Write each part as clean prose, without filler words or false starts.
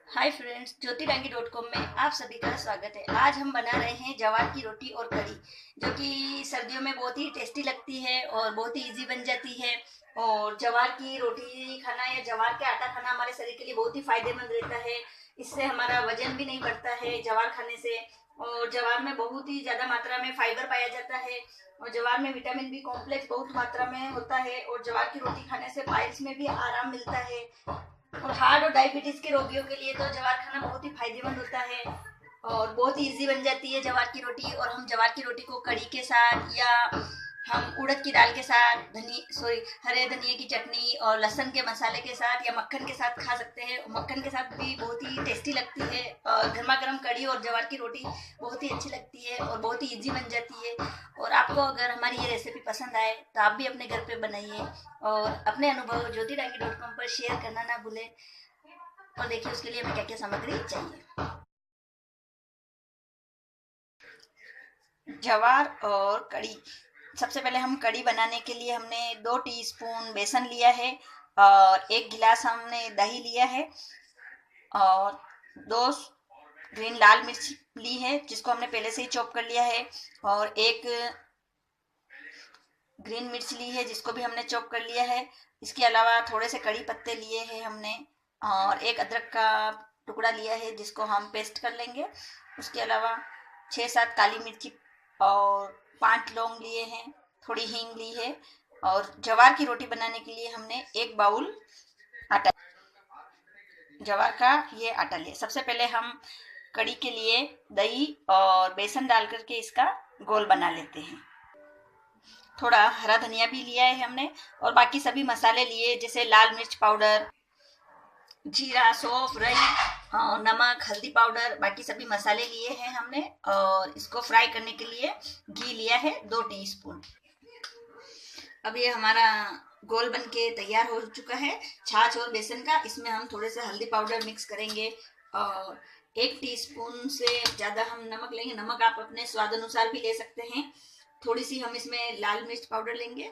Hi friends, ज्योतिरांगी.com में आप सभी का स्वागत है। आज हम बना रहे हैं जवार की रोटी और कढ़ी, जो कि सर्दियों में बहुत ही टेस्टी लगती है और बहुत ही इजी बन जाती है। और जवार की रोटी खाना या जवार के आटा खाना हमारे शरीर के लिए बहुत ही फायदेमंद रहता है। इससे हमारा वजन भी नहीं बढ़ता है जवार खाने से। और जवार में बहुत ही ज्यादा मात्रा में फाइबर पाया जाता है और जवार में विटामिन बी कॉम्प्लेक्स बहुत मात्रा में होता है। और जवार की रोटी खाने से पाइल्स में भी आराम मिलता है। और हार्ट और डायबिटीज के रोगियों के लिए तो जवार खाना बहुत ही फायदेमंद होता है और बहुत ही इजी बन जाती है जवार की रोटी। और हम जवार की रोटी को कढ़ी के साथ या हम उड़द की दाल के साथ हरे धनिए की चटनी और लहसुन के मसाले के साथ या मक्खन के साथ खा सकते हैं। मक्खन के साथ भी बहुत ही टेस्टी लगती है। और गर्मा गर्म कढ़ी और जवार की रोटी बहुत ही अच्छी लगती है और बहुत ही इजी बन जाती है। और आपको अगर हमारी ये रेसिपी पसंद आए तो आप भी अपने घर पे बनाइए और अपने अनुभव ज्योतिरांगी.com पर शेयर करना ना भूलें। और देखिए उसके लिए हमें क्या क्या सामग्री चाहिए। जवार और कढ़ी। सबसे पहले हम कढ़ी बनाने के लिए हमने 2 टीस्पून बेसन लिया है और 1 गिलास हमने दही लिया है और 2 ग्रीन लाल मिर्च ली है जिसको हमने पहले से ही चॉप कर लिया है। और 1 ग्रीन मिर्च ली है जिसको भी हमने चॉप कर लिया है। इसके अलावा थोड़े से कड़ी पत्ते लिए हैं हमने और 1 अदरक का टुकड़ा लिया है जिसको हम पेस्ट कर लेंगे। उसके अलावा 6-7 काली मिर्ची और 5 लौंग लिए हैं, थोड़ी हींग ली है। और जवार की रोटी बनाने के लिए हमने 1 बाउल आटा, जवार का ये आटा लिया। सबसे पहले हम कड़ी के लिए दही और बेसन डाल करके इसका गोल बना लेते हैं। थोड़ा हरा धनिया भी लिया है हमने और बाकी सभी मसाले लिए जैसे लाल मिर्च पाउडर, जीरा, सौंफ, राई और नमक, हल्दी पाउडर, बाकी सभी मसाले लिए हैं हमने। और इसको फ्राई करने के लिए घी लिया है 2 टीस्पून। अब ये हमारा गोल बन के तैयार हो चुका है छाछ और बेसन का। इसमें हम थोड़े से हल्दी पाउडर मिक्स करेंगे और 1 टीस्पून से ज़्यादा हम नमक लेंगे। नमक आप अपने स्वाद अनुसार भी ले सकते हैं। थोड़ी सी हम इसमें लाल मिर्च पाउडर लेंगे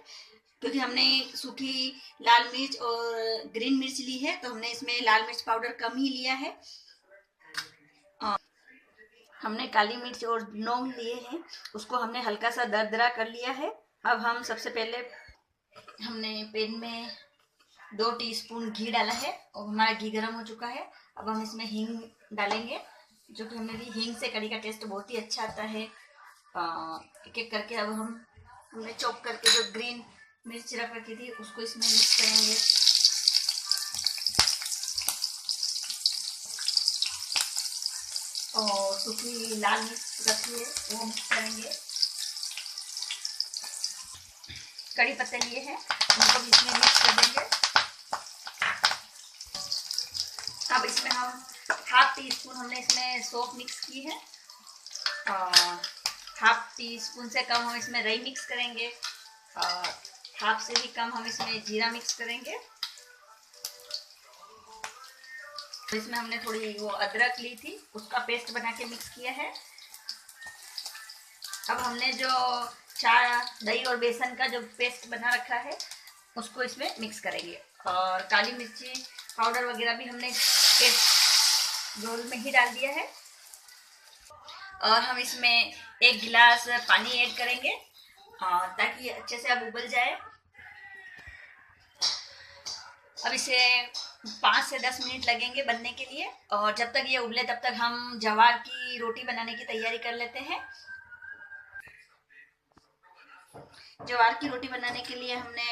क्योंकि हमने सूखी लाल मिर्च और ग्रीन मिर्च ली है तो हमने इसमें लाल मिर्च पाउडर कम ही लिया है। और हमने काली मिर्च और लौंग लिए हैं, उसको हमने हल्का सा दरदरा कर लिया है। अब हम सबसे पहले हमने पैन में 2 टीस्पून घी डाला है और हमारा घी गर्म हो चुका है। अब हम इसमें हींग डालेंगे, जो कि हमने ली। हींग से कढ़ी का टेस्ट बहुत ही अच्छा आता है। एक एक करके अब हमने चॉप करके जो ग्रीन मिर्च रख रखी थी उसको इसमें मिक्स करेंगे। और सूखी लाल मिर्च रखी है वो मिक्स करेंगे। कड़ी पत्ते लिए हैं उनको भी इसमें मिक्स कर देंगे। अब इसमें हम 1/2 टीस्पून हमने इसमें सौंफ मिक्स की है और 1/2 टीस्पून से कम हम इसमें राई मिक्स करेंगे और 1/2 से भी कम हम इसमें जीरा मिक्स करेंगे। तो इसमें हमने थोड़ी वो अदरक ली थी उसका पेस्ट बना के मिक्स किया है। अब हमने जो दही और बेसन का जो पेस्ट बना रखा है उसको इसमें मिक्स करेंगे। और काली मिर्ची पाउडर वगैरह भी हमने रोल में ही डाल दिया है। और हम इसमें 1 गिलास पानी ऐड करेंगे ताकि अच्छे से अब उबल जाए। अब इसे 5 से 10 मिनट लगेंगे बनने के लिए और जब तक ये उबले तब तक हम जवार की रोटी बनाने की तैयारी कर लेते हैं। जवार की रोटी बनाने के लिए हमने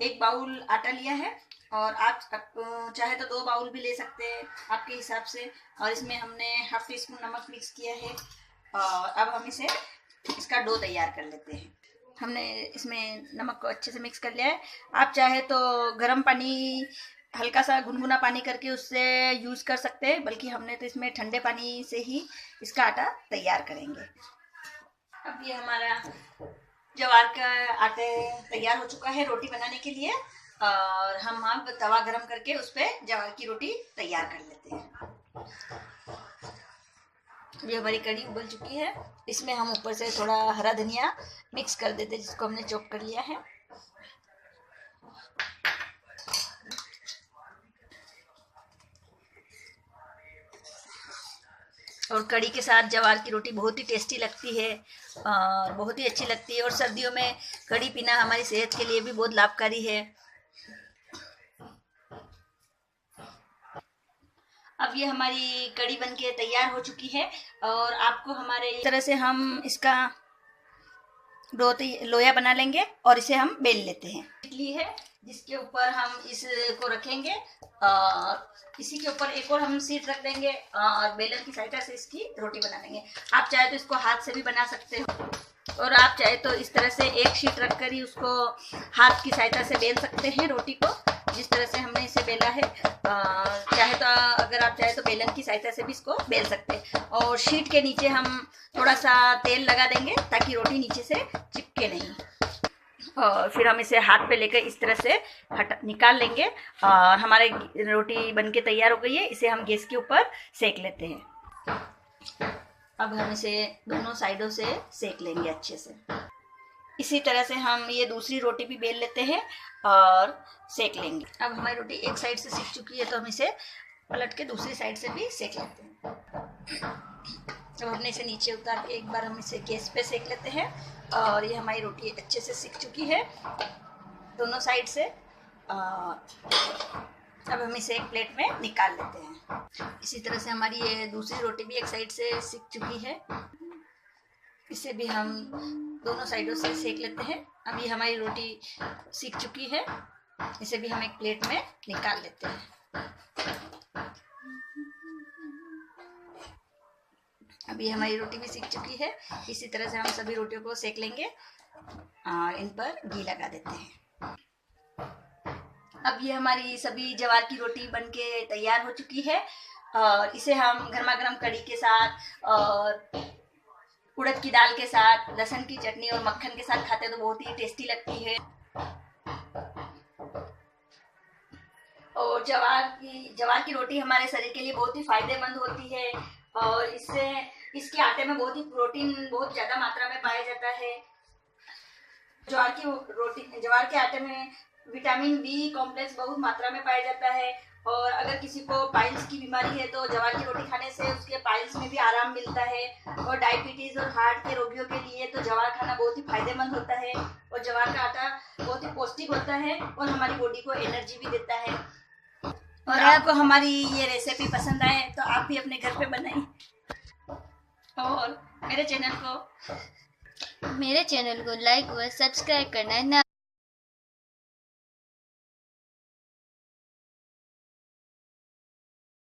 1 बाउल आटा लिया है और आप चाहे तो 2 बाउल भी ले सकते हैं आपके हिसाब से। और इसमें हमने 1/2 टीस्पून नमक मिक्स किया है और अब हम इसका डो तैयार कर लेते हैं। हमने इसमें नमक को अच्छे से मिक्स कर लिया है। आप चाहे तो गर्म पानी, हल्का सा गुनगुना पानी करके उससे यूज़ कर सकते हैं, बल्कि हमने तो इसमें ठंडे पानी से ही इसका आटा तैयार करेंगे। अब ये हमारा जवार का आटे तैयार हो चुका है रोटी बनाने के लिए और हम अब तवा गरम करके उस पर जवार की रोटी तैयार कर लेते हैं। ये हमारी कढ़ी उबल चुकी है। इसमें हम ऊपर से थोड़ा हरा धनिया मिक्स कर देते हैं जिसको हमने चॉप कर लिया है। और कड़ी के साथ ज्वार की रोटी बहुत ही टेस्टी लगती है और बहुत ही अच्छी लगती है। और सर्दियों में कड़ी पीना हमारी सेहत के लिए भी बहुत लाभकारी है। अब ये हमारी कड़ी बनके तैयार हो चुकी है और आपको हमारे इस तरह से हम इसका लोया बना लेंगे और इसे हम बेल लेते हैं। इडली है जिसके ऊपर हम इसको रखेंगे और इसी के ऊपर एक और हम सीट रख देंगे और बेलन की सहायता से इसकी रोटी बना लेंगे। आप चाहे तो इसको हाथ से भी बना सकते हो और आप चाहे तो इस तरह से एक शीट रखकर ही उसको हाथ की सहायता से बेल सकते हैं रोटी को, जिस तरह से हमने इसे बेला है। चाहे तो अगर आप चाहे तो बेलन की सहायता से भी इसको बेल सकते हैं। और शीट के नीचे हम थोड़ा सा तेल लगा देंगे ताकि रोटी नीचे से चिपके नहीं। और फिर हम इसे हाथ पे लेकर इस तरह से निकाल लेंगे और हमारे रोटी बनके तैयार हो गई है। इसे हम गैस के ऊपर सेक लेते हैं। अब हम इसे दोनों साइडों से सेक लेंगे अच्छे से। इसी तरह से हम ये दूसरी रोटी भी बेल लेते हैं और सेक लेंगे। अब हमारी रोटी एक साइड से सिक चुकी है तो हम इसे पलट के दूसरी साइड से भी सेक लेते हैं। अब हमने इसे नीचे उतार के एक बार हम इसे गैस पे सेक लेते हैं और ये हमारी रोटी अच्छे से सिक चुकी है दोनों साइड से। अब हम इसे एक प्लेट में निकाल लेते हैं। इसी तरह से हमारी ये दूसरी रोटी भी एक साइड से सिक चुकी है, इसे भी हम दोनों साइडों से सेक लेते हैं। अब ये हमारी रोटी सिक चुकी है, इसे भी हम एक प्लेट में निकाल लेते हैं। अब ये हमारी रोटी भी सिक चुकी है। इसी तरह से हम सभी रोटियों को सेक लेंगे और इन पर घी लगा देते हैं। अब ये हमारी सभी ज्वार की रोटी बनके तैयार हो चुकी है और इसे हम गर्मा गर्म कड़ी के साथ और उड़द की दाल के साथ, लहसुन की चटनी और मक्खन के साथ खाते तो बहुत ही टेस्टी लगती है। और ज्वार की रोटी हमारे शरीर के लिए बहुत ही फायदेमंद होती है और इसके आटे में बहुत ही प्रोटीन बहुत ज्यादा मात्रा में पाया जाता है। ज्वार के आटे में विटामिन बी कॉम्प्लेक्स बहुत मात्रा में पाया जाता है और अगर किसी को पाइल्स की बीमारी है तो ज्वार की रोटी खाने से उसके पाइल्स में भी आराम मिलता है। और डायबिटीज और हार्ट के रोगियों के लिए तो ज्वार खाना बहुत ही फायदेमंद होता है। और ज्वार का आटा बहुत ही पौष्टिक होता है और हमारी बॉडी को एनर्जी भी देता है। और आपको हमारी ये रेसिपी पसंद आए तो आप भी अपने घर पे बनाएं और मेरे चैनल को लाइक व सब्सक्राइब करना ना